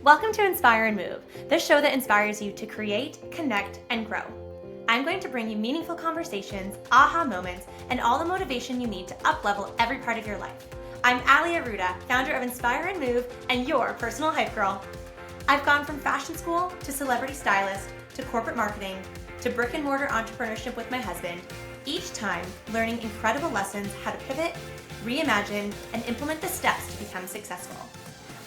Welcome to Inspire and Move, the show that inspires you to create, connect, and grow. I'm going to bring you meaningful conversations, aha moments, and all the motivation you need to up-level every part of your life. I'm Matt Arruda, founder of Inspire and Move, and your personal hype girl. I've gone from fashion school to celebrity stylist to corporate marketing to brick and mortar entrepreneurship with my husband, each time learning incredible lessons how to pivot, reimagine, and implement the steps to become successful.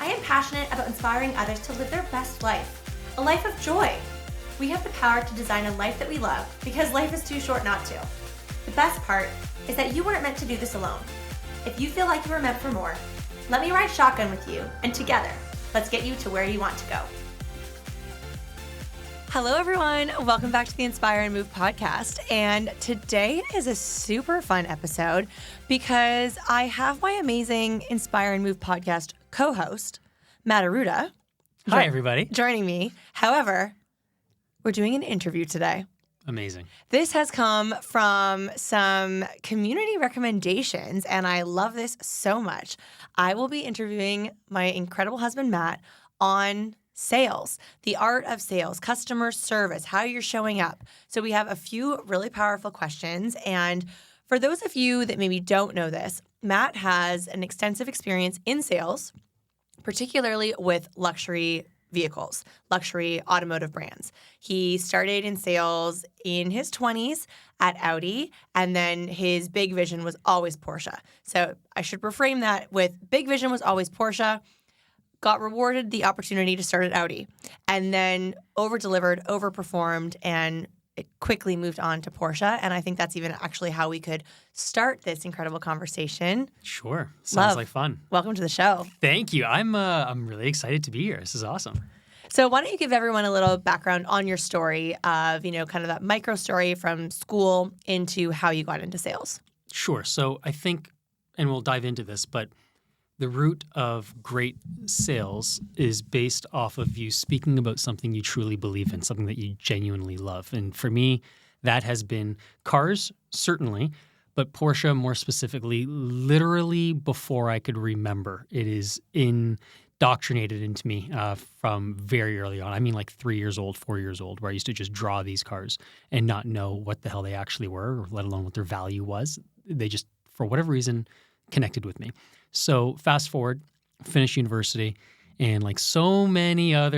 I am passionate about inspiring others to live their best life, a life of joy. We have the power to design a life that we love because life is too short not to. The best part is that you weren't meant to do this alone. If you feel like you were meant for more, let me ride shotgun with you, and together, let's get you to where you want to go. Hello, everyone. Welcome back to the Inspire and Move podcast. And today is a super fun episode because I have my amazing Inspire and Move podcast co-host, Matt Arruda. Hi, everybody. Joining me. However, we're doing an interview today. Amazing. This has come from some community recommendations, and I love this so much. I will be interviewing my incredible husband, Matt, on sales, the art of sales, customer service, how you're showing up. So we have a few really powerful questions. And for those of you that maybe don't know this, Matt has an extensive experience in sales, particularly with luxury vehicles, luxury automotive brands. He started in sales in his 20s at Audi, and then his big vision was always Porsche. So I should reframe that with big vision was always Porsche, got rewarded the opportunity to start at Audi, and then over-delivered, overperformed, and it quickly moved on to Porsche. And I think that's even actually how we could start this incredible conversation. Sure. Sounds Love. like fun. Welcome to the show. Thank you. I'm really excited to be here. This is awesome. So why don't you give everyone a little background on your story of, kind of that micro story from school into how you got into sales? Sure. So I think, and we'll dive into this, but the root of great sales is based off of you speaking about something you truly believe in, something that you genuinely love. And for me, that has been cars, certainly, but Porsche more specifically, literally before I could remember. It is indoctrinated into me from very early on. I mean, like 3 years old, 4 years old, where I used to just draw these cars and not know what the hell they actually were, or let alone what their value was. They just, for whatever reason, connected with me. So fast forward, finished university, and like so many of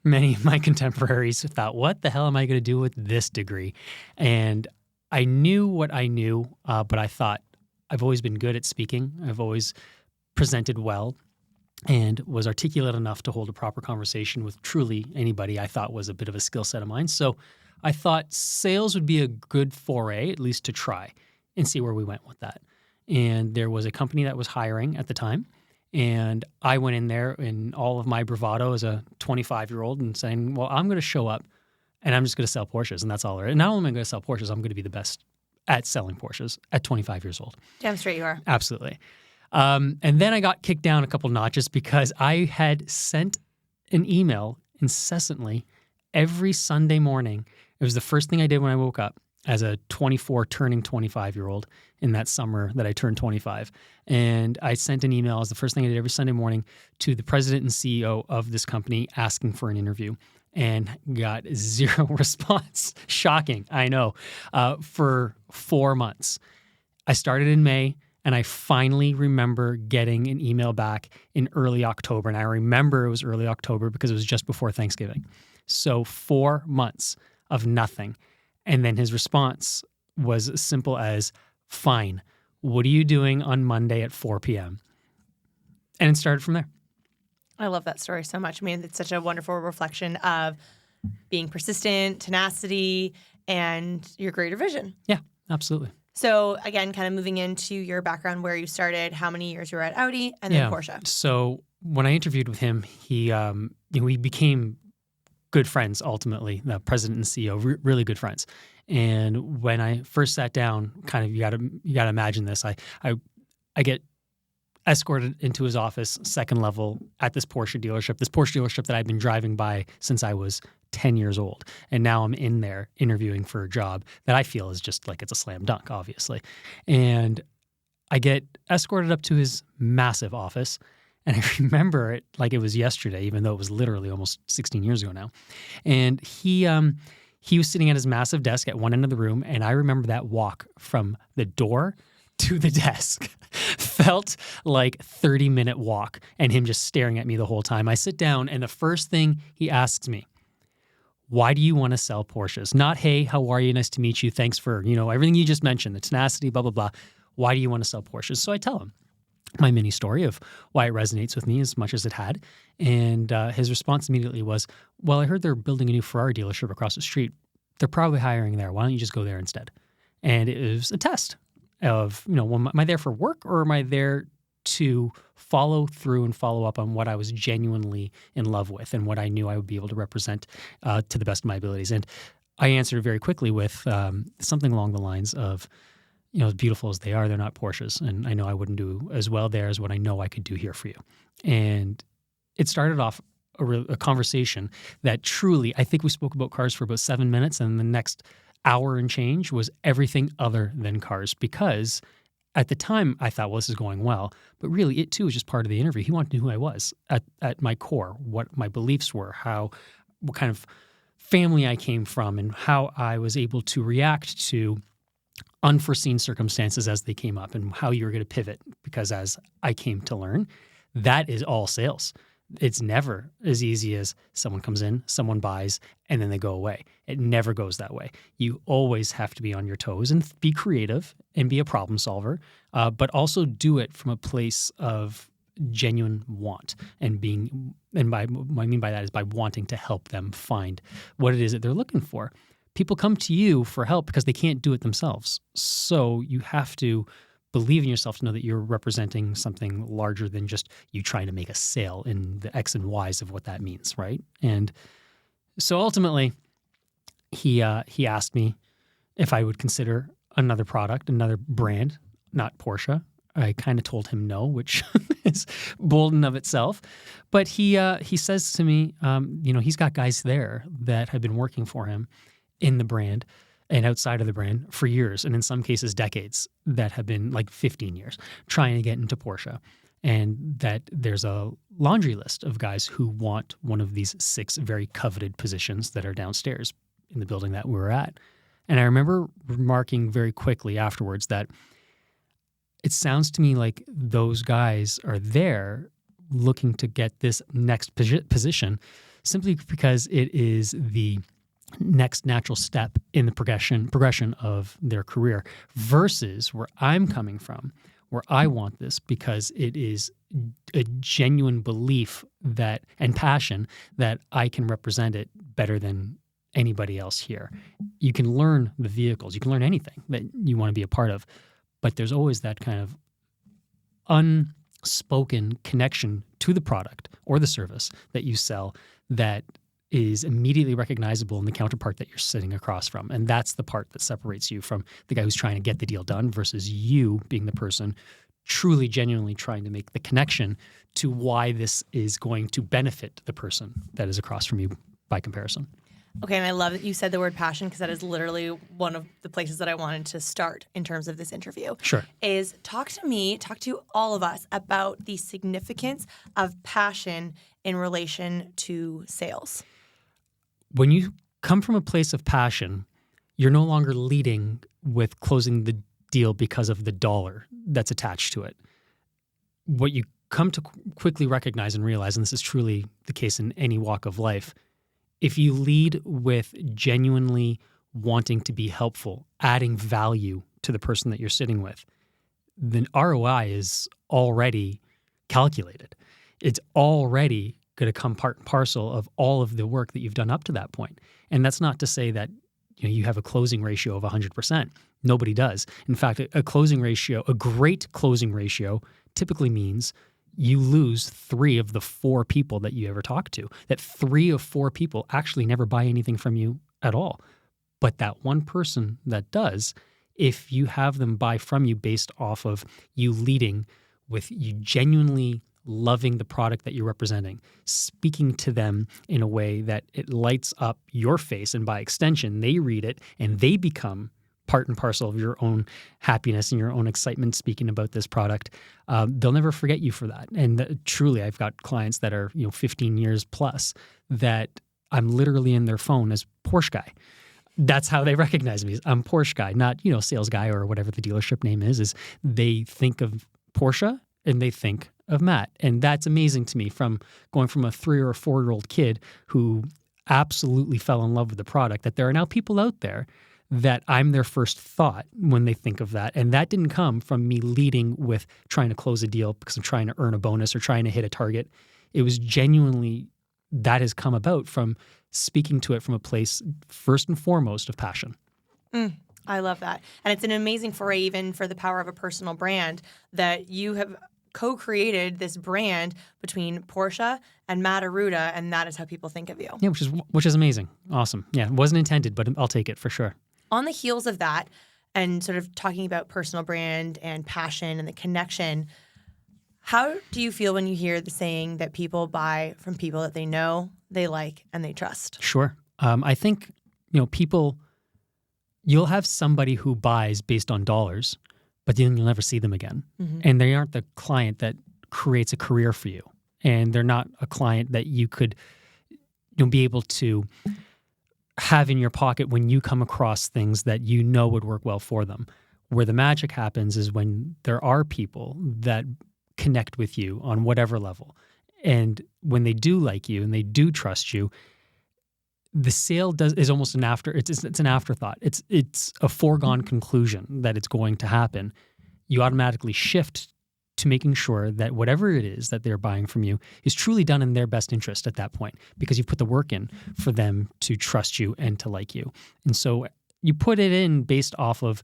my contemporaries thought, what the hell am I going to do with this degree? And I knew what I knew, but I thought I've always been good at speaking. I've always presented well and was articulate enough to hold a proper conversation with truly anybody I thought was a bit of a skill set of mine. So I thought sales would be a good foray, at least to try, and see where we went with that. And there was a company that was hiring at the time. And I went in there in all of my bravado as a 25-year-old and saying, well, I'm going to show up and I'm just going to sell Porsches. And that's all there is. And not only am I going to sell Porsches, I'm going to be the best at selling Porsches at 25 years old. Damn straight you are. Absolutely. And then I got kicked down a couple notches because I had sent an email incessantly every Sunday morning. It was the first thing I did when I woke up as a 24 turning 25-year-old in that summer that I turned 25. And I sent an email as the first thing I did every Sunday morning to the president and CEO of this company asking for an interview and got zero response. Shocking, I know, for 4 months. I started in May, and I finally remember getting an email back in early October. And I remember it was early October because it was just before Thanksgiving. So 4 months of nothing. And then his response was as simple as, fine, what are you doing on Monday at 4 p.m.? And it started from there. I love that story so much. I mean, it's such a wonderful reflection of being persistent, tenacity, and your greater vision. Yeah, absolutely. So again, kind of moving into your background, where you started, how many years you were at Audi, and then Porsche. So when I interviewed with him, we became good friends, ultimately, the president and CEO, really good friends. And when I first sat down, kind of, you got to imagine this. I get escorted into his office, second level, at this Porsche dealership that I've been driving by since I was 10 years old. And now I'm in there interviewing for a job that I feel is just like it's a slam dunk, obviously. And I get escorted up to his massive office, And I remember it like it was yesterday, even though it was literally almost 16 years ago now. And he was sitting at his massive desk at one end of the room, and I remember that walk from the door to the desk felt like 30-minute walk, and him just staring at me the whole time. I sit down, and the first thing he asks me, why do you want to sell Porsches? Not, hey, how are you? Nice to meet you. Thanks for, everything you just mentioned, the tenacity, blah, blah, blah. Why do you want to sell Porsches? So I tell him my mini story of why it resonates with me as much as it had. And his response immediately was, well, I heard they're building a new Ferrari dealership across the street. They're probably hiring there. Why don't you just go there instead? And it was a test of, well, am I there for work, or am I there to follow through and follow up on what I was genuinely in love with and what I knew I would be able to represent to the best of my abilities? And I answered very quickly with something along the lines of, as beautiful as they are, they're not Porsches. And I know I wouldn't do as well there as what I know I could do here for you. And it started off a conversation that truly, I think we spoke about cars for about 7 minutes, and the next hour and change was everything other than cars, because at the time I thought, well, this is going well, but really it too was just part of the interview. He wanted to know who I was at my core, what my beliefs were, what kind of family I came from, and how I was able to react to unforeseen circumstances as they came up, and how you were going to pivot, because as I came to learn, that is all sales. It's never as easy as someone comes in, someone buys, and then they go away. It never goes that way. You always have to be on your toes and be creative and be a problem solver, but also do it from a place of genuine want and what I mean by that is by wanting to help them find what it is that they're looking for. People come to you for help because they can't do it themselves. So you have to believe in yourself to know that you're representing something larger than just you trying to make a sale in the X and Y's of what that means, right? And so ultimately, he asked me if I would consider another product, another brand, not Porsche. I kind of told him no, which is bold in of itself. But he says to me, he's got guys there that have been working for him in the brand and outside of the brand for years, and in some cases decades, that have been like 15 years trying to get into Porsche. And that there's a laundry list of guys who want one of these 6 very coveted positions that are downstairs in the building that we were at. And I remember remarking very quickly afterwards that it sounds to me like those guys are there looking to get this next position simply because it is the next natural step in the progression of their career, versus where I'm coming from, where I want this because it is a genuine belief and passion that I can represent it better than anybody else here. You can learn the vehicles, you can learn anything that you want to be a part of, but there's always that kind of unspoken connection to the product or the service that you sell that is immediately recognizable in the counterpart that you're sitting across from. And that's the part that separates you from the guy who's trying to get the deal done versus you being the person truly, genuinely trying to make the connection to why this is going to benefit the person that is across from you by comparison. Okay, and I love that you said the word passion, because that is literally one of the places that I wanted to start in terms of this interview. Sure. Is talk to all of us about the significance of passion in relation to sales. When you come from a place of passion, you're no longer leading with closing the deal because of the dollar that's attached to it. What you come to quickly recognize and realize, and this is truly the case in any walk of life, if you lead with genuinely wanting to be helpful, adding value to the person that you're sitting with, then ROI is already calculated. It's already going to come part and parcel of all of the work that you've done up to that point. And that's not to say that you have a closing ratio of 100%. Nobody does. In fact, a great closing ratio typically means you lose 3 of the 4 people that you ever talk to. That 3 of 4 people actually never buy anything from you at all. But that one person that does, if you have them buy from you based off of you leading with you genuinely loving the product that you're representing, speaking to them in a way that it lights up your face, and by extension, they read it and they become part and parcel of your own happiness and your own excitement speaking about this product, they'll never forget you for that. And truly, I've got clients that are 15 years plus that I'm literally in their phone as Porsche guy. That's how they recognize me. I'm Porsche guy, not sales guy or whatever the dealership name is they think of Porsche and they think of Matt. And that's amazing to me, from going from a 3 or 4-year-old kid who absolutely fell in love with the product, that there are now people out there that I'm their first thought when they think of that. And that didn't come from me leading with trying to close a deal because I'm trying to earn a bonus or trying to hit a target. It was genuinely, that has come about from speaking to it from a place first and foremost of passion. I love that. And it's an amazing foray even for the power of a personal brand that you have co-created this brand between Porsche and Matt Arruda, and that is how people think of you. Yeah, which is amazing. Awesome. Yeah, it wasn't intended, but I'll take it for sure. On the heels of that, and sort of talking about personal brand and passion and the connection, how do you feel when you hear the saying that people buy from people that they know, they like, and they trust? Sure. I think, people, you'll have somebody who buys based on dollars, but then you'll never see them again. Mm-hmm. And they aren't the client that creates a career for you. And they're not a client that you could be able to have in your pocket when you come across things that would work well for them. Where the magic happens is when there are people that connect with you on whatever level. And when they do like you and they do trust you, the sale is almost an it's an afterthought. It's a foregone conclusion that it's going to happen. You automatically shift to making sure that whatever it is that they're buying from you is truly done in their best interest at that point, because you've put the work in for them to trust you and to like you. And so you put it in based off of,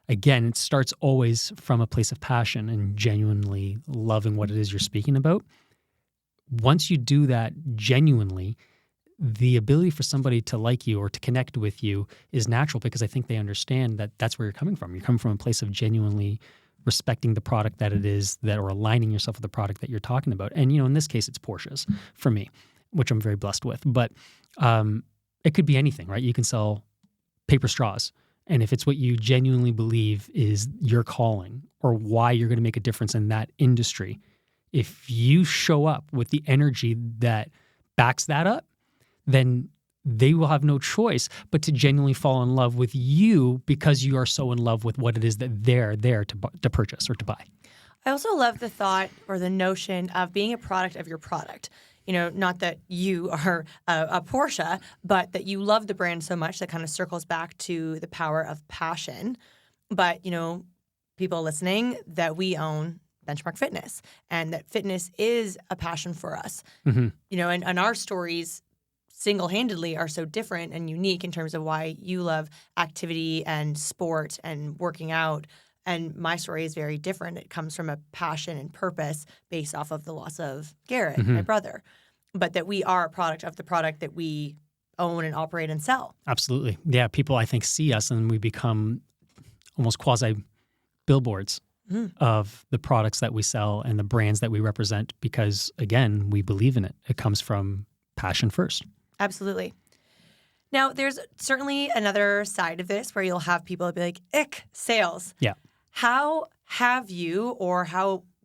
again, it starts always from a place of passion and genuinely loving what it is you're speaking about. Once you do that genuinely, the ability for somebody to like you or to connect with you is natural, because I think they understand that that's where you're coming from. You're coming from a place of genuinely respecting the product that it is, or aligning yourself with the product that you're talking about. And, in this case, it's Porsches for me, which I'm very blessed with. But it could be anything, right? You can sell paper straws. And if it's what you genuinely believe is your calling or why you're going to make a difference in that industry, if you show up with the energy that backs that up, then they will have no choice but to genuinely fall in love with you, because you are so in love with what it is that they're there to purchase or to buy. I also love the thought or the notion of being a product of your product. Not that you are a Porsche, but that you love the brand so much that kind of circles back to the power of passion. But, people listening, that we own Benchmark Fitness, and that fitness is a passion for us. Mm-hmm. And our stories single-handedly are so different and unique in terms of why you love activity and sport and working out. And my story is very different. It comes from a passion and purpose based off of the loss of Garrett, mm-hmm. my brother. But that we are a product of the product that we own and operate and sell. Absolutely. Yeah, people, I think, see us and we become almost quasi-billboards of the products that we sell and the brands that we represent, because, again, we believe in it. It comes from passion first. Absolutely. Now, there's certainly another side of this where you'll have people be like, ick, sales. Yeah. How have you, or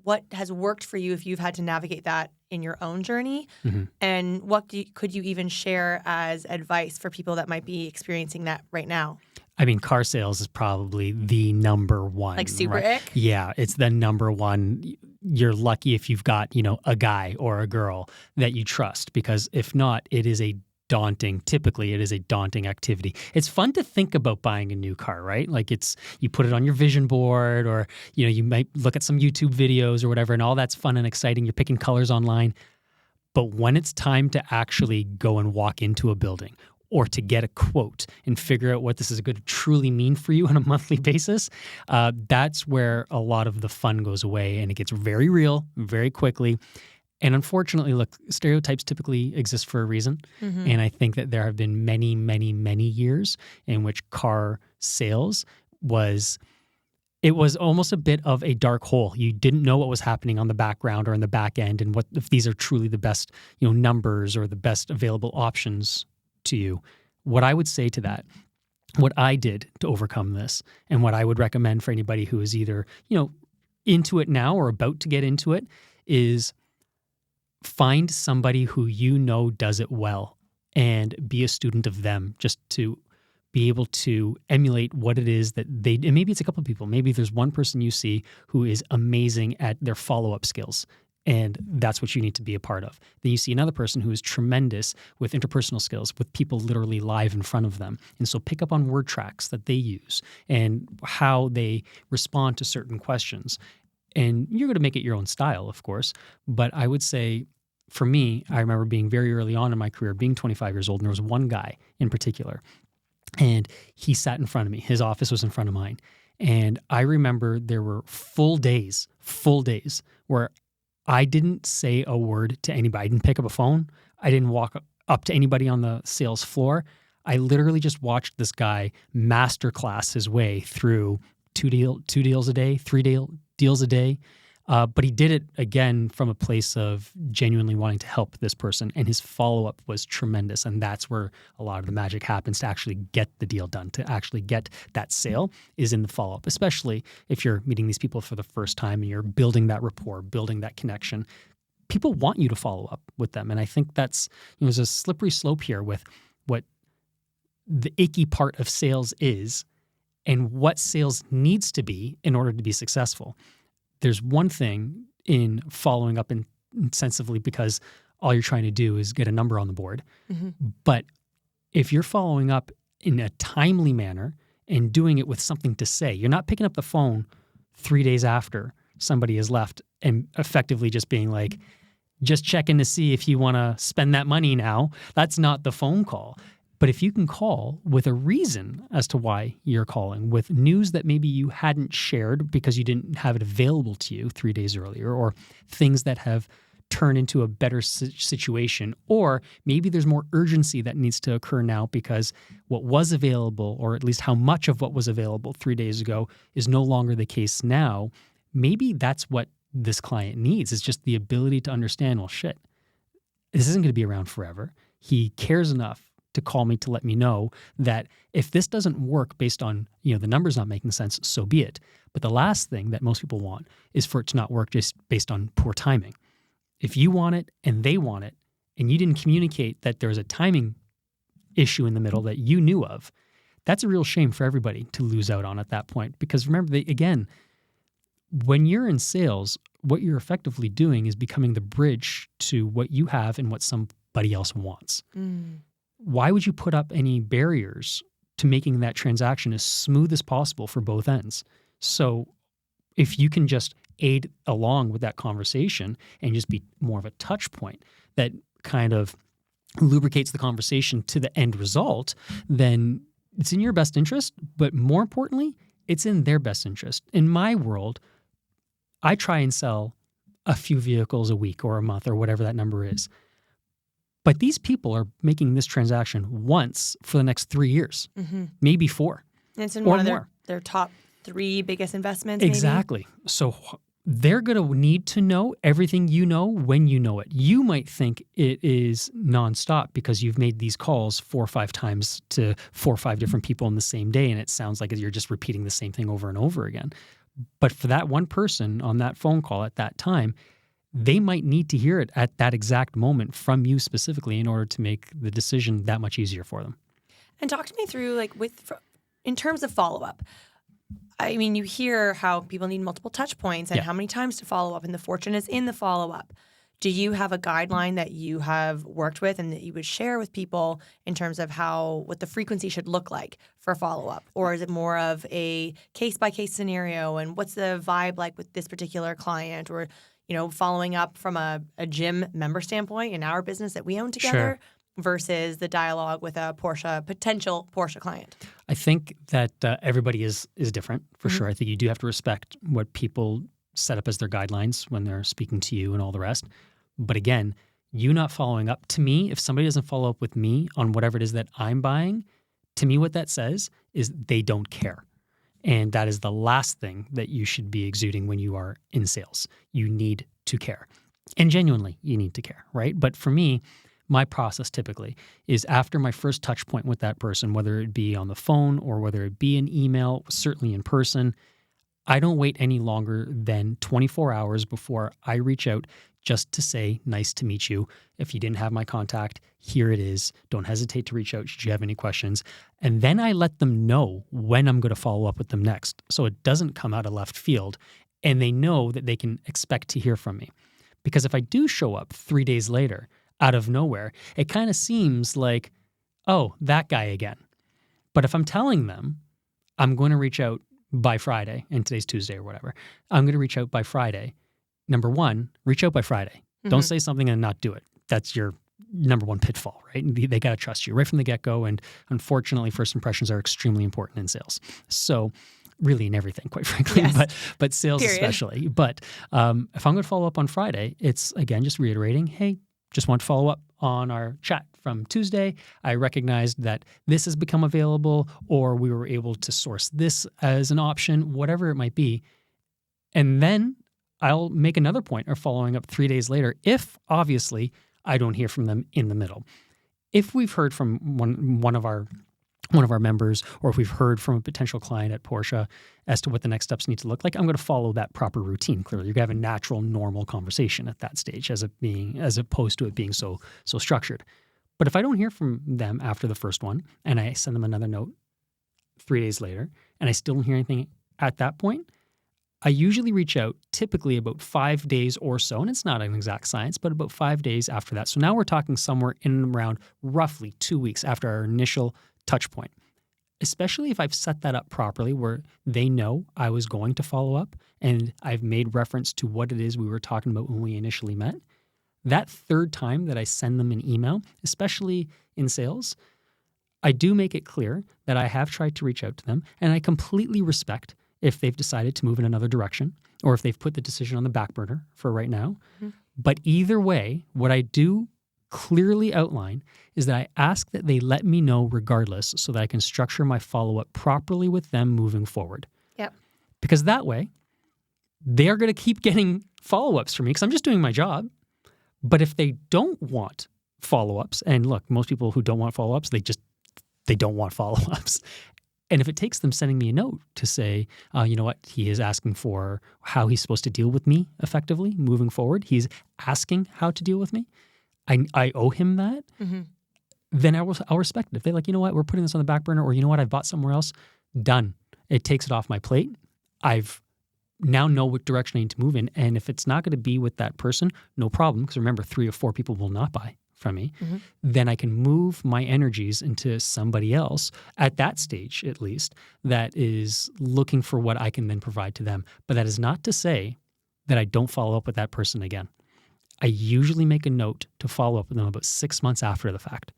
what has worked for you if you've had to navigate that in your own journey? Mm-hmm. And what could you even share as advice for people that might be experiencing that right now? I mean, car sales is probably the number one. Like super right? ick? Yeah, it's the number one. You're lucky if you've got, a guy or a girl that you trust, because if not, it is a daunting activity. It's fun to think about buying a new car, right? Like you put it on your vision board, or, you might look at some YouTube videos or whatever, and all that's fun and exciting. You're picking colors online. But when it's time to actually go and walk into a building, or to get a quote and figure out what this is going to truly mean for you on a monthly basis, that's where a lot of the fun goes away, and it gets very real very quickly. And unfortunately, look, stereotypes typically exist for a reason. Mm-hmm. And I think that there have been many, many, many years in which car sales was almost a bit of a dark hole. You didn't know what was happening on the background or in the back end, and what if these are truly the best, numbers or the best available options to you. What I would say to that what I did to overcome this, and what I would recommend for anybody who is either, into it now or about to get into it, is find somebody who does it well and be a student of them, just to be able to emulate what it is that they, and maybe it's a couple of people. Maybe there's one person you see who is amazing at their follow-up skills, and that's what you need to be a part of. Then you see another person who is tremendous with interpersonal skills, with people literally live in front of them. And so pick up on word tracks that they use and how they respond to certain questions. And you're going to make it your own style, of course. But I would say, for me, I remember being very early on in my career, being 25 years old, and there was one guy in particular, and he sat in front of me. His office was in front of mine. And I remember there were full days where I didn't say a word to anybody. I didn't pick up a phone. I didn't walk up to anybody on the sales floor. I literally just watched this guy masterclass his way through two deals a day, deals a day. But he did it, again, from a place of genuinely wanting to help this person. And his follow-up was tremendous. And that's where a lot of the magic happens to actually get the deal done, to actually get that sale, is in the follow-up, especially if you're meeting these people for the first time and you're building that rapport, building that connection. People want you to follow up with them. And I think that's, there's a slippery slope here with what the icky part of sales is and what sales needs to be in order to be successful. There's one thing in following up intensively because all you're trying to do is get a number on the board. Mm-hmm. But if you're following up in a timely manner and doing it with something to say, you're not picking up the phone 3 days after somebody has left and effectively just being like, just checking to see if you want to spend that money now. That's not the phone call. But if you can call with a reason as to why you're calling, with news that maybe you hadn't shared because you didn't have it available to you 3 days earlier, or things that have turned into a better situation, or maybe there's more urgency that needs to occur now because what was available, or at least how much of what was available 3 days ago, is no longer the case now, maybe that's what this client needs, is just the ability to understand, well, shit, this isn't going to be around forever. He cares enough to call me to let me know that if this doesn't work based on, the numbers not making sense, so be it. But the last thing that most people want is for it to not work just based on poor timing. If you want it and they want it, and you didn't communicate that there's a timing issue in the middle that you knew of, that's a real shame for everybody to lose out on at that point. Because remember, again, when you're in sales, what you're effectively doing is becoming the bridge to what you have and what somebody else wants. Mm. Why would you put up any barriers to making that transaction as smooth as possible for both ends? So if you can just aid along with that conversation and just be more of a touch point that kind of lubricates the conversation to the end result, then it's in your best interest. But more importantly, it's in their best interest. In my world, I try and sell a few vehicles a week or a month or whatever that number is. But these people are making this transaction once for the next 3 years, maybe 4. And it's in one of their top 3 biggest investments, exactly. Maybe? So they're going to need to know everything you know when you know it. You might think it is nonstop because you've made these calls 4 or 5 times to 4 or 5 different people in the same day, and it sounds like you're just repeating the same thing over and over again. But for that one person on that phone call at that time, they might need to hear it at that exact moment from you specifically in order to make the decision that much easier for them. And talk to me through, in terms of follow-up. I mean, you hear how people need multiple touch points and how many times to follow up, and the fortune is in the follow-up. Do you have a guideline that you have worked with and that you would share with people in terms of what the frequency should look like for follow-up? Or is it more of a case-by-case scenario, and what's the vibe like with this particular client? Or following up from a gym member standpoint in our business that we own together versus the dialogue with a potential Porsche client? I think that everybody is different, for sure. I think you do have to respect what people set up as their guidelines when they're speaking to you and all the rest. But again, you not following up, to me, if somebody doesn't follow up with me on whatever it is that I'm buying, to me what that says is they don't care. And that is the last thing that you should be exuding when you are in sales. You need to care. And genuinely, you need to care, right? But for me, my process typically is after my first touch point with that person, whether it be on the phone or whether it be an email, certainly in person, I don't wait any longer than 24 hours before I reach out just to say, nice to meet you. If you didn't have my contact, here it is. Don't hesitate to reach out should you have any questions. And then I let them know when I'm going to follow up with them next. So it doesn't come out of left field and they know that they can expect to hear from me. Because if I do show up 3 days later out of nowhere, it kind of seems like, oh, that guy again. But if I'm telling them I'm going to reach out by Friday, and today's Tuesday or whatever, I'm going to reach out by Friday. Number one, reach out by Friday. Don't say something and not do it. That's your number one pitfall, right? They got to trust you right from the get-go. And unfortunately, first impressions are extremely important in sales. So really in everything, quite frankly, but sales especially. But if I'm going to follow up on Friday, it's, again, just reiterating, hey, just want to follow up on our chat from Tuesday. I recognized that this has become available, or we were able to source this as an option, whatever it might be. And then I'll make another point or following up 3 days later if, obviously, I don't hear from them in the middle. If we've heard from one of our members, or if we've heard from a potential client at Porsche as to what the next steps need to look like, I'm going to follow that proper routine. Clearly, you're going to have a natural, normal conversation at that stage, as opposed to it being so structured. But if I don't hear from them after the first one, and I send them another note 3 days later, and I still don't hear anything at that point, I usually reach out typically about 5 days or so, and it's not an exact science, but about 5 days after that. So now we're talking somewhere in and around roughly 2 weeks after our initial touch point, especially if I've set that up properly where they know I was going to follow up and I've made reference to what it is we were talking about when we initially met. That third time that I send them an email, especially in sales, I do make it clear that I have tried to reach out to them, and I completely respect if they've decided to move in another direction or if they've put the decision on the back burner for right now. But either way, what I do clearly outline is that I ask that they let me know regardless so that I can structure my follow-up properly with them moving forward. Yep. Because that way, they are going to keep getting follow-ups from me because I'm just doing my job. But if they don't want follow-ups, and look, most people who don't want follow-ups, they don't want follow-ups. And if it takes them sending me a note to say, you know what, he is asking for how he's supposed to deal with me effectively moving forward. He's asking how to deal with me. I owe him that. Then I'll respect it. If they're like, you know what, we're putting this on the back burner, or you know what, I've bought somewhere else, done. It takes it off my plate. I've now know what direction I need to move in. And if it's not going to be with that person, no problem. Because remember, 3 or 4 people will not buy from me. Then I can move my energies into somebody else at that stage, at least, that is looking for what I can then provide to them. But that is not to say that I don't follow up with that person again. I usually make a note to follow up with them about 6 months after the fact.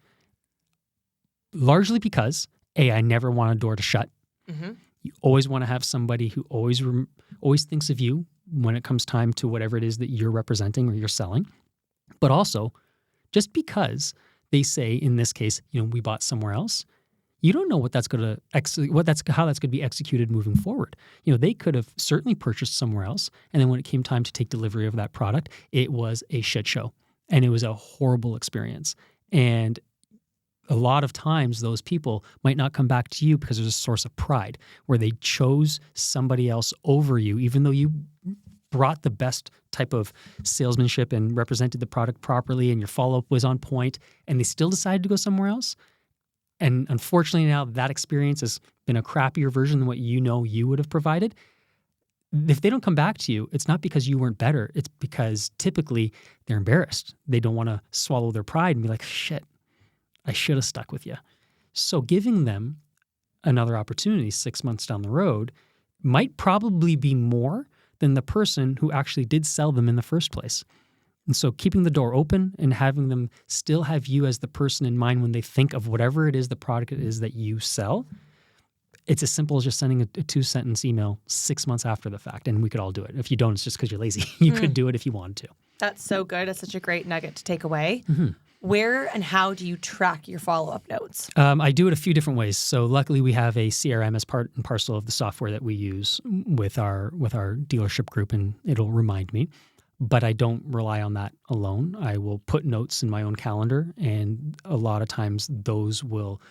Largely because, A, I never want a door to shut. You always want to have somebody who always thinks of you when it comes time to whatever it is that you're representing or you're selling. But also, just because they say, in this case, you know, we bought somewhere else, you don't know how that's going to be executed moving forward. You know, they could have certainly purchased somewhere else, and then when it came time to take delivery of that product, it was a shit show, and it was a horrible experience. And a lot of times, those people might not come back to you because there's a source of pride where they chose somebody else over you, even though you brought the best type of salesmanship and represented the product properly and your follow-up was on point, and they still decided to go somewhere else. And unfortunately now that experience has been a crappier version than what you know you would have provided. If they don't come back to you, it's not because you weren't better. It's because typically they're embarrassed. They don't want to swallow their pride and be like, shit, I should have stuck with you. So giving them another opportunity 6 months down the road might probably be more than the person who actually did sell them in the first place. And so keeping the door open and having them still have you as the person in mind when they think of whatever it is the product it is that you sell, it's as simple as just sending a 2-sentence email 6 months after the fact, and we could all do it. If you don't, it's just because you're lazy. You could do it if you wanted to. That's so good. That's such a great nugget to take away. Where and how do you track your follow-up notes? I do it a few different ways. So luckily we have a CRM as part and parcel of the software that we use with our dealership group, and it'll remind me. but I don't rely on that alone. I will put notes in my own calendar, and a lot of times those will,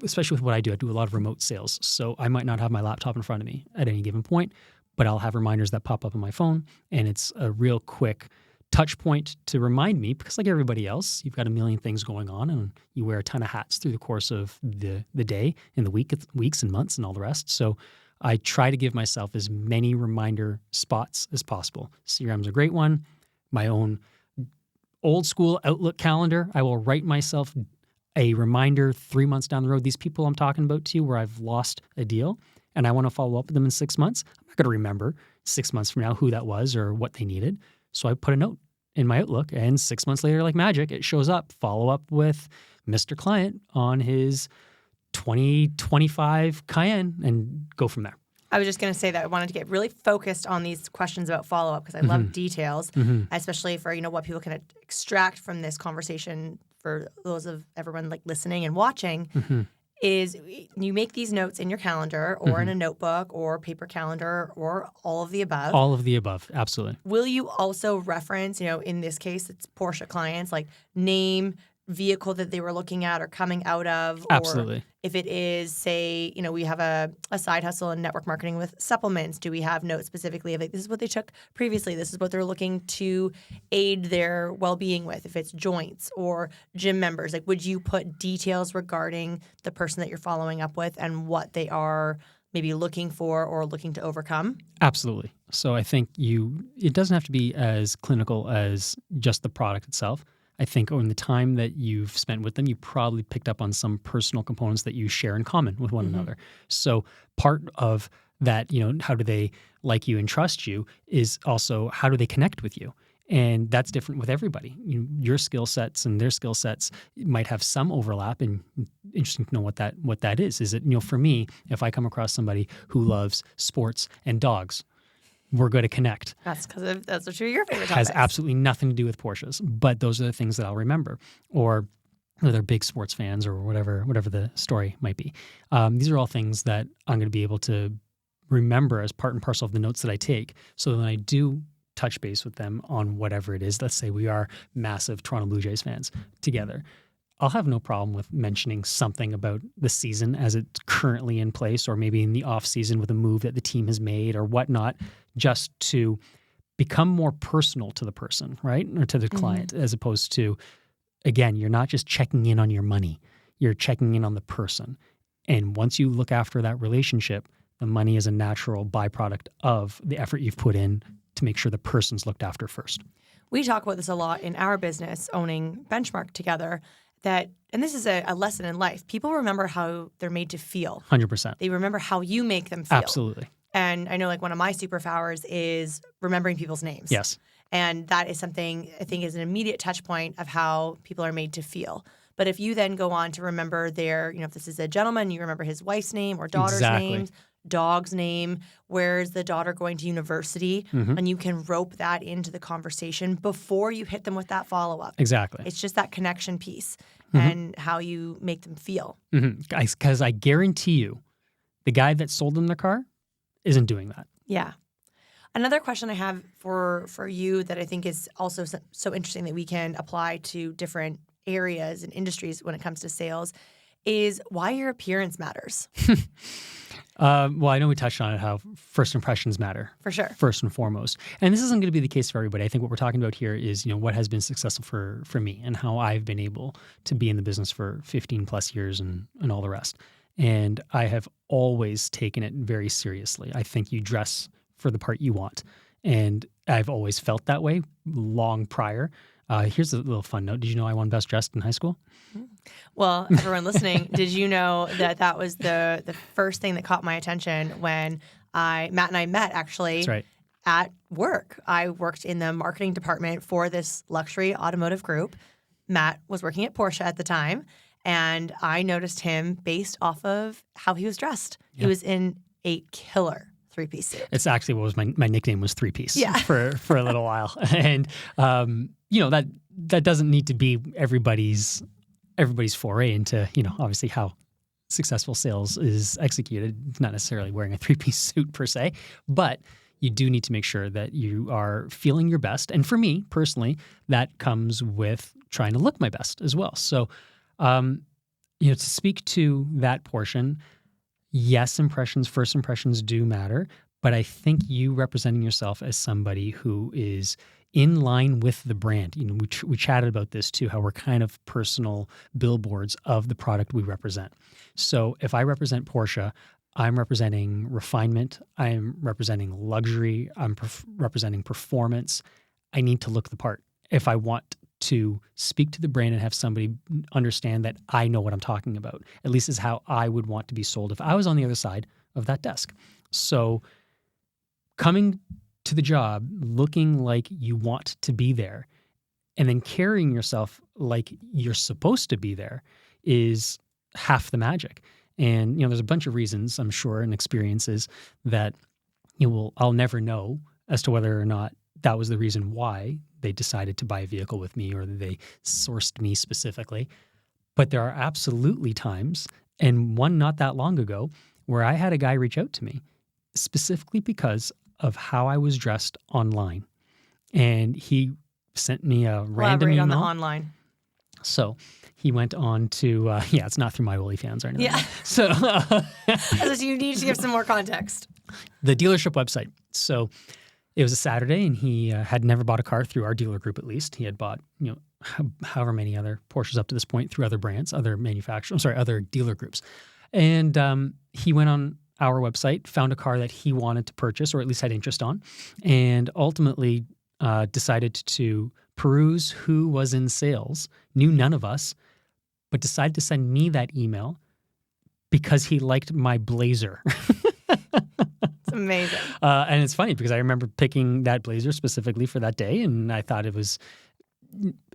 especially with what I do a lot of remote sales. So I might not have my laptop in front of me at any given point, but I'll have reminders that pop up on my phone, and it's a real quick touch point to remind me, because like everybody else, you've got a million things going on and you wear a ton of hats through the course of the day and the weeks and months and all the rest. So I try to give myself as many reminder spots as possible. CRM's a great one. My own old school Outlook calendar, I will write myself a reminder 3 months down the road. These people I'm talking about to you where I've lost a deal and I want to follow up with them in 6 months, I'm not going to remember 6 months from now who that was or what they needed. So I put a note in my Outlook, and 6 months later, like magic, it shows up. Follow up with Mr. Client on his 2025 Cayenne and go from there. I was just going to say that I wanted to get really focused on these questions about follow-up because I love details, especially for, what people can extract from this conversation for those of everyone like listening and watching. Is you make these notes in your calendar or in a notebook or paper calendar or all of the above. All of the above, absolutely. Will you also reference, in this case, it's Porsche clients, like name, vehicle that they were looking at or coming out of? Absolutely. Or if it is, say, we have a side hustle in network marketing with supplements, do we have notes specifically of like, this is what they took previously, this is what they're looking to aid their well-being with, if it's joints or gym members? Like, would you put details regarding the person that you're following up with and what they are maybe looking for or looking to overcome? Absolutely. So I think it doesn't have to be as clinical as just the product itself. I think in the time that you've spent with them, you probably picked up on some personal components that you share in common with one another. So part of that, how do they like you and trust you is also how do they connect with you? And that's different with everybody. Your skill sets and their skill sets might have some overlap, and interesting to know what that is. Is it, for me, if I come across somebody who loves sports and dogs, we're going to connect. That's because that's what your favorite topics. Has absolutely nothing to do with Porsches, but those are the things that I'll remember. Or they're big sports fans, or whatever the story might be. These are all things that I'm going to be able to remember as part and parcel of the notes that I take. So when I do touch base with them on whatever it is, let's say we are massive Toronto Blue Jays fans together, I'll have no problem with mentioning something about the season as it's currently in place, or maybe in the off season with a move that the team has made or whatnot, just to become more personal to the person, right? Or to the client, as opposed to, again, you're not just checking in on your money, you're checking in on the person. And once you look after that relationship, the money is a natural byproduct of the effort you've put in to make sure the person's looked after first. We talk about this a lot in our business, owning Benchmark together, and this is a lesson in life. People remember how they're made to feel. 100%. They remember how you make them feel. Absolutely. And I know like one of my superpowers is remembering people's names. Yes. And that is something I think is an immediate touch point of how people are made to feel. But if you then go on to remember their, if this is a gentleman, you remember his wife's name or daughter's name, dog's name, where's the daughter going to university, and you can rope that into the conversation before you hit them with that follow-up. Exactly. It's just that connection piece and how you make them feel. Because I guarantee you, the guy that sold them their car isn't doing that. Yeah. Another question I have for you that I think is also so interesting that we can apply to different areas and industries when it comes to sales is why your appearance matters. Well, I know we touched on it, how first impressions matter. For sure. First and foremost. And this isn't going to be the case for everybody. I think what we're talking about here is, what has been successful for me and how I've been able to be in the business for 15 plus years and all the rest. And I have always taken it very seriously. I think you dress for the part you want. And I've always felt that way long prior. Here's a little fun note. Did you know I won Best Dressed in high school? Well, everyone listening, did you know that was the first thing that caught my attention when Matt and I met actually That's right. at work. I worked in the marketing department for this luxury automotive group. Matt was working at Porsche at the time, and I noticed him based off of how he was dressed. Yeah. He was in a killer three-piece suit. It's actually what was my nickname was three-piece for a little while. And that doesn't need to be everybody's foray into, obviously how successful sales is executed. It's not necessarily wearing a three-piece suit per se, but you do need to make sure that you are feeling your best. And for me personally, that comes with trying to look my best as well. So, to speak to that portion, yes, first impressions do matter, but I think you representing yourself as somebody who is in line with the brand. We chatted about this too, how we're kind of personal billboards of the product we represent. So if I represent Porsche, I'm representing refinement, I'm representing luxury, I'm representing performance. I need to look the part if I want to speak to the brand and have somebody understand that I know what I'm talking about. At least is how I would want to be sold if I was on the other side of that desk. So coming to the job looking like you want to be there and then carrying yourself like you're supposed to be there is half the magic. And, there's a bunch of reasons, I'm sure, and experiences that I'll never know as to whether or not that was the reason why they decided to buy a vehicle with me or they sourced me specifically. But there are absolutely times, and one not that long ago, where I had a guy reach out to me specifically because of how I was dressed online. And he sent me a random email. On the online. So he went on to, it's not through my OnlyFans or anything. Yeah. So you need to give some more context. The dealership website. So it was a Saturday, and he had never bought a car through our dealer group. At least he had bought, however many other Porsches up to this point through other brands, other dealer groups. And he went on our website, found a car that he wanted to purchase, or at least had interest on, and ultimately decided to peruse who was in sales, knew none of us, but decided to send me that email because he liked my blazer. It's amazing. And it's funny because I remember picking that blazer specifically for that day, and I thought it was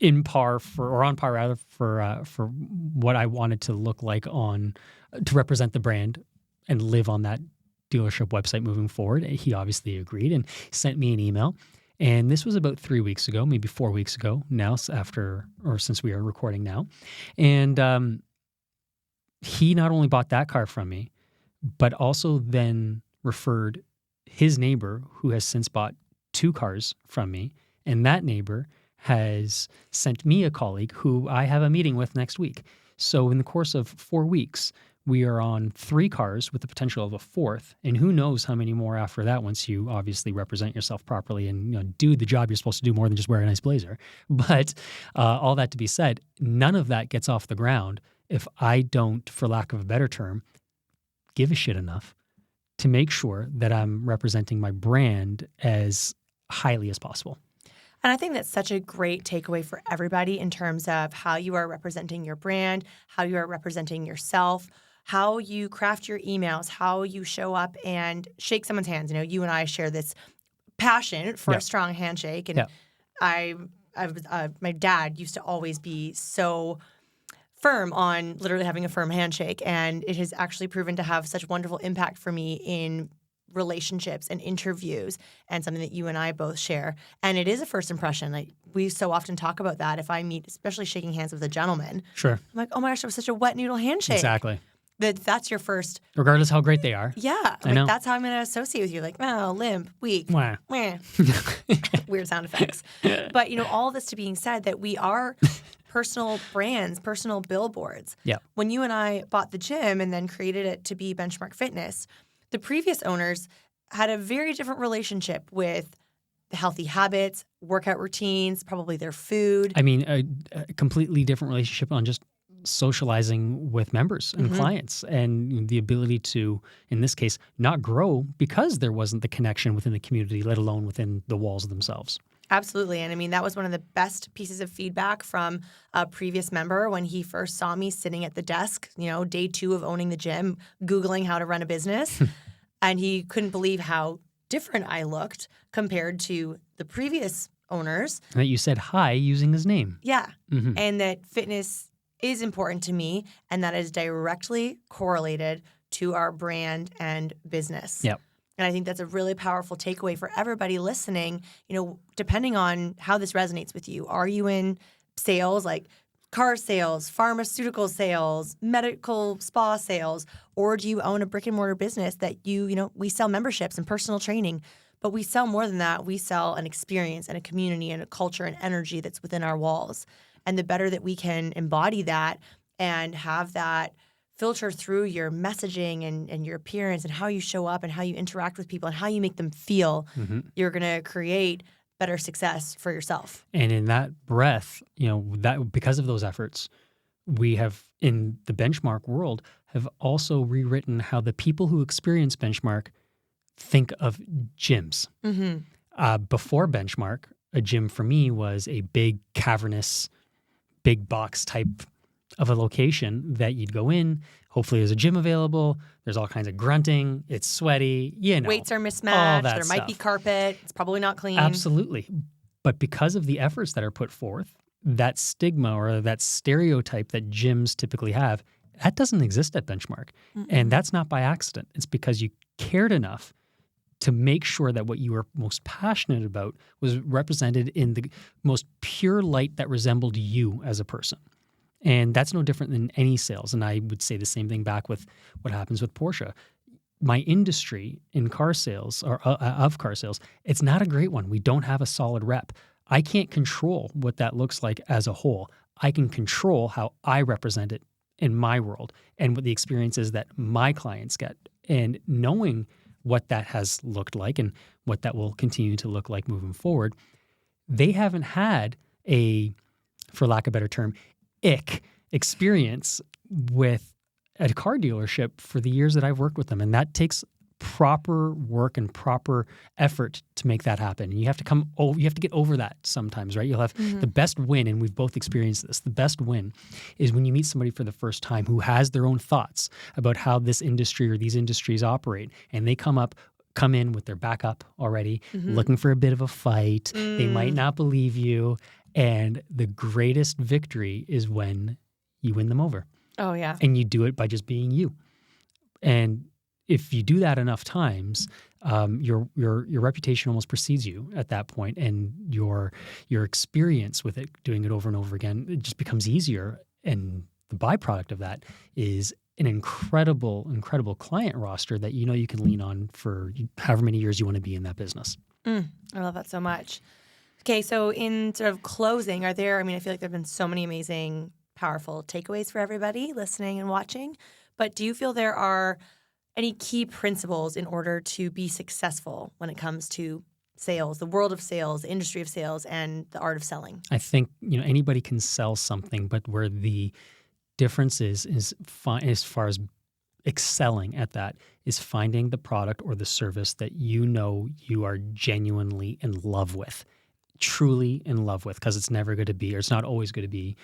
on par for what I wanted to look like to represent the brand and live on that dealership website moving forward. He obviously agreed and sent me an email. And this was about 3 weeks ago, maybe 4 weeks ago now, since we are recording now. And he not only bought that car from me, but also then referred his neighbor, who has since bought 2 cars from me. And that neighbor has sent me a colleague who I have a meeting with next week. So in the course of 4 weeks, we are on 3 cars with the potential of a 4th, and who knows how many more after that once you obviously represent yourself properly and do the job you're supposed to do more than just wear a nice blazer. But all that to be said, none of that gets off the ground if I don't, for lack of a better term, give a shit enough to make sure that I'm representing my brand as highly as possible. And I think that's such a great takeaway for everybody in terms of how you are representing your brand, how you are representing yourself, how you craft your emails, how you show up and shake someone's hands. You and I share this passion for a strong handshake. And my dad used to always be so firm on literally having a firm handshake. And it has actually proven to have such wonderful impact for me in relationships and interviews, and something that you and I both share. And it is a first impression. Like, we so often talk about that. If I meet, especially shaking hands with a gentleman, sure, I'm like, oh my gosh, that was such a wet noodle handshake. Exactly. That's your first. Regardless how great they are. Yeah. I know. That's how I'm going to associate with you. Like, oh, limp, weak. Wah. Weird sound effects. But, all this to being said, that we are personal brands, personal billboards. Yeah. When you and I bought the gym and then created it to be Benchmark Fitness, the previous owners had a very different relationship with the healthy habits, workout routines, probably their food. I mean, a completely different relationship on just socializing with members and clients, and the ability to, in this case, not grow because there wasn't the connection within the community, let alone within the walls themselves. Absolutely. And I mean, that was one of the best pieces of feedback from a previous member when he first saw me sitting at the desk, day 2 of owning the gym, Googling how to run a business. And he couldn't believe how different I looked compared to the previous owners. And that you said hi using his name. Yeah. Mm-hmm. And that fitness is important to me, and that is directly correlated to our brand and business. Yep. And I think that's a really powerful takeaway for everybody listening, depending on how this resonates with you. Are you in sales, like car sales, pharmaceutical sales, medical spa sales, or do you own a brick and mortar business that we sell memberships and personal training? But we sell more than that. We sell an experience and a community and a culture and energy that's within our walls. And the better that we can embody that and have that filter through your messaging and your appearance and how you show up and how you interact with people and how you make them feel, you're going to create better success for yourself. And in that breath, that because of those efforts, we have in the benchmark world have also rewritten how the people who experience benchmark think of gyms. Before benchmark, a gym for me was a big cavernous, big box type of a location that you'd go in. Hopefully there's a gym available. There's all kinds of grunting. It's sweaty. Weights are mismatched. There might be carpet. It's probably not clean. Absolutely. But because of the efforts that are put forth, that stigma or that stereotype that gyms typically have, that doesn't exist at Benchmark. And that's not by accident. It's because you cared enough to make sure that what you were most passionate about was represented in the most pure light that resembled you as a person. And that's no different than any sales. And I would say the same thing back with what happens with Porsche. My industry in car sales or of car sales, it's not a great one. We don't have a solid rep. I can't control what that looks like as a whole. I can control how I represent it in my world and what the experiences that my clients get. And knowing what that has looked like and what that will continue to look like moving forward, they haven't had a, for lack of a better term, experience with a car dealership for the years that I've worked with them. And that takes proper work and proper effort to make that happen. And you have to get over that sometimes, right? You'll have the best win, and we've both experienced this. The best win is when you meet somebody for the first time who has their own thoughts about how this industry or these industries operate, and they come in with their back up already, looking for a bit of a fight. They might not believe you. And the greatest victory is when you win them over. Oh, yeah. And you do it by just being you. And if you do that enough times, your reputation almost precedes you at that point, and your experience with it, doing it over and over again, it just becomes easier. And the byproduct of that is an incredible client roster that you can lean on for however many years you want to be in that business. I love that so much. Okay, so in sort of closing, I feel like there have been so many amazing, powerful takeaways for everybody listening and watching, but do you feel there are any key principles in order to be successful when it comes to sales, the world of sales, the industry of sales, and the art of selling? I think, anybody can sell something, but where the difference is as far as excelling at that is finding the product or the service that you are genuinely in love with. Truly in love with, because it's never going to be, or it's not always going to be,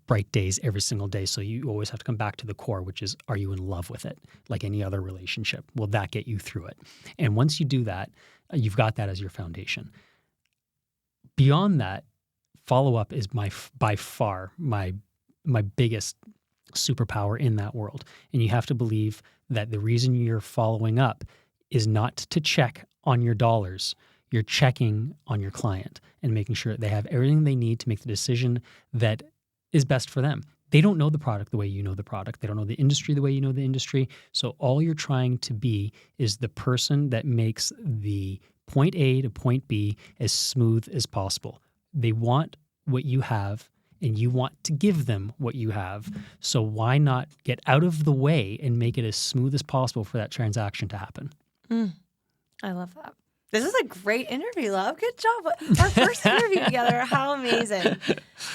bright days every single day. So you always have to come back to the core, which is, are you in love with it? Like any other relationship, will that get you through it? And once you do that, you've got that as your foundation. Beyond that, follow-up is by far my biggest superpower in that world. And you have to believe that the reason you're following up is not to check on your dollars. You're checking on your client and making sure they have everything they need to make the decision that is best for them. They don't know the product the way you know the product. They don't know the industry the way you know the industry. So all you're trying to be is the person that makes the point A to point B as smooth as possible. They want what you have, and you want to give them what you have. So why not get out of the way and make it as smooth as possible for that transaction to happen? I love that. This is a great interview, love. Good job. Our first interview together. How amazing.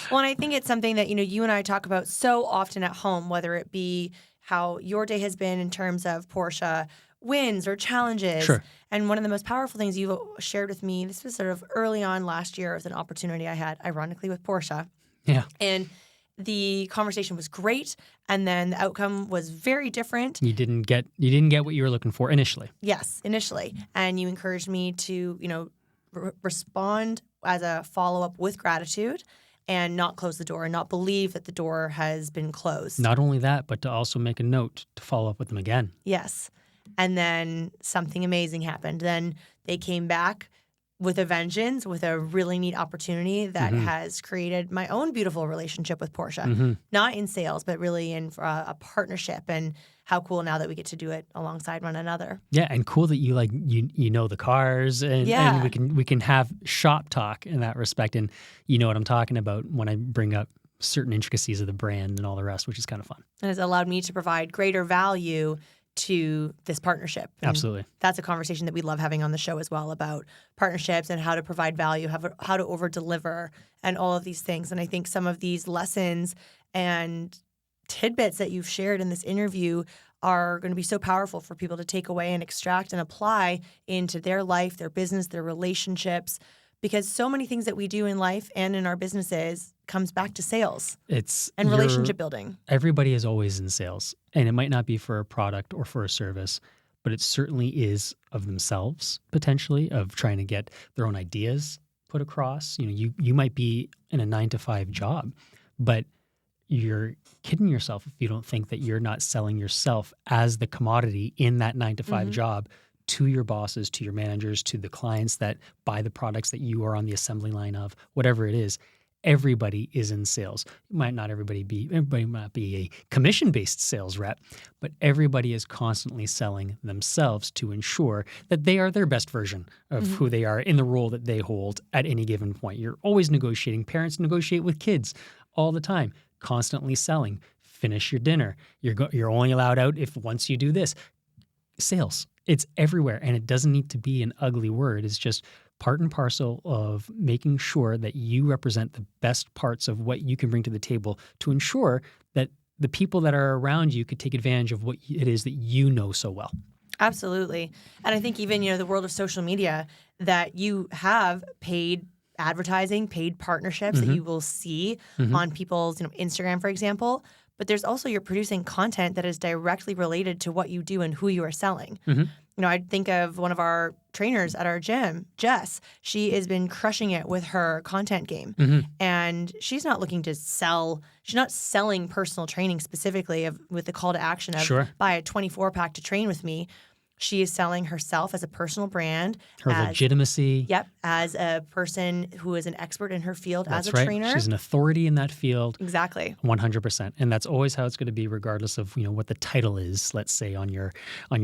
Well, and I think it's something that, you and I talk about so often at home, whether it be how your day has been in terms of Porsche wins or challenges. Sure. And one of the most powerful things you've shared with me, this was sort of early on last year, was an opportunity I had, ironically, with Porsche. Yeah. And the conversation was great, and then the outcome was very different. You didn't get what you were looking for initially. Yes, initially. And you encouraged me to, respond as a follow-up with gratitude and not close the door and not believe that the door has been closed. Not only that, but to also make a note to follow up with them again. Yes. And then something amazing happened. Then they came back with a vengeance, with a really neat opportunity that has created my own beautiful relationship with Portia. Not in sales, but really in a partnership. And how cool now that we get to do it alongside one another. Yeah, and cool that you you know the cars, and we can have shop talk in that respect, and you know what I'm talking about when I bring up certain intricacies of the brand and all the rest, which is kind of fun. And it's allowed me to provide greater value to this partnership. And Absolutely. that's a conversation that we love having on the show as well, about partnerships and how to provide value, how to over-deliver, and all of these things. And I think some of these lessons and tidbits that you've shared in this interview are going to be so powerful for people to take away and extract and apply into their life, their business, their relationships, because so many things that we do in life and in our businesses comes back to sales and relationship building. Everybody is always in sales, and it might not be for a product or for a service, but it certainly is of themselves, potentially, of trying to get their own ideas put across. You might be in a 9-to-5 job, but you're kidding yourself if you don't think that you're not selling yourself as the commodity in that 9-to-5 job to your bosses, to your managers, to the clients that buy the products that you are on the assembly line of, whatever it is. Everybody is in sales. Everybody might be a commission-based sales rep, but everybody is constantly selling themselves to ensure that they are their best version of who they are in the role that they hold at any given point. You're always negotiating. Parents negotiate with kids all the time, constantly selling. Finish your dinner. You're only allowed out if once you do this. Sales. It's everywhere, and it doesn't need to be an ugly word. It's just part and parcel of making sure that you represent the best parts of what you can bring to the table to ensure that the people that are around you could take advantage of what it is that you know so well. Absolutely. And I think even, the world of social media, that you have paid advertising, paid partnerships that you will see on people's Instagram, for example. But there's also, you're producing content that is directly related to what you do and who you are selling. I think of one of our trainers at our gym, Jess. She has been crushing it with her content game. And she's not looking to sell. She's not selling personal training specifically with the call to action of buy a 24-pack to train with me. She is selling herself as a personal brand. Her legitimacy. Yep. As a person who is an expert in her field. That's as a trainer. She's an authority in that field. Exactly. 100%. And that's always how it's going to be, regardless of, what the title is, let's say, on your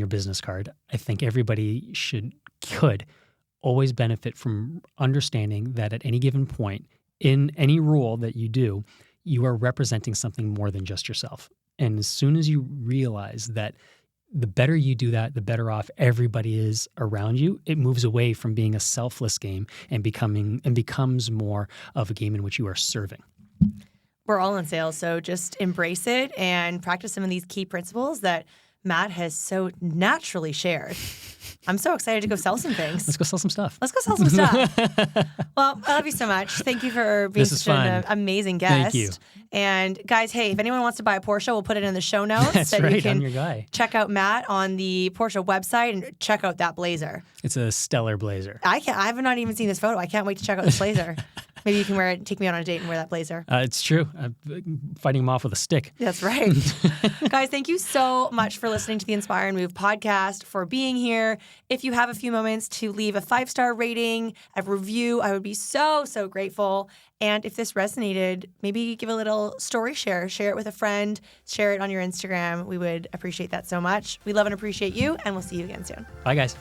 business card. I think everybody could always benefit from understanding that at any given point, in any role that you do, you are representing something more than just yourself. And as soon as you realize that the better you do that, the better off everybody is around you. It moves away from being a selfless game and becomes more of a game in which you are serving. We're all in sales, so just embrace it and practice some of these key principles that Matt has so naturally shared. I'm so excited to go sell some things. Let's go sell some stuff. Well, I love you so much. Thank you for being such an amazing guest. Thank you. And guys, hey, if anyone wants to buy a Porsche, we'll put it in the show notes. That's so right, you can I'm your guy. Check out Matt on the Porsche website and check out that blazer. It's a stellar blazer. I have not even seen this photo. I can't wait to check out this blazer. Maybe you can wear it, take me out on a date and wear that blazer. It's true. I'm fighting him off with a stick. That's right. Guys, thank you so much for listening to the Inspire and Move podcast, for being here. If you have a few moments to leave a 5-star rating, a review, I would be so, so grateful. And if this resonated, maybe give a little story share it with a friend, share it on your Instagram. We would appreciate that so much. We love and appreciate you, and we'll see you again soon. Bye, guys.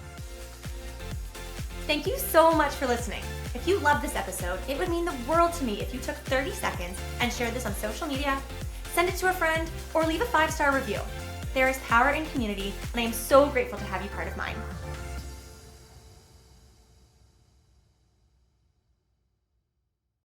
Thank you so much for listening. If you loved this episode, it would mean the world to me if you took 30 seconds and shared this on social media, send it to a friend, or leave a 5-star review. There is power in community, and I am so grateful to have you part of mine.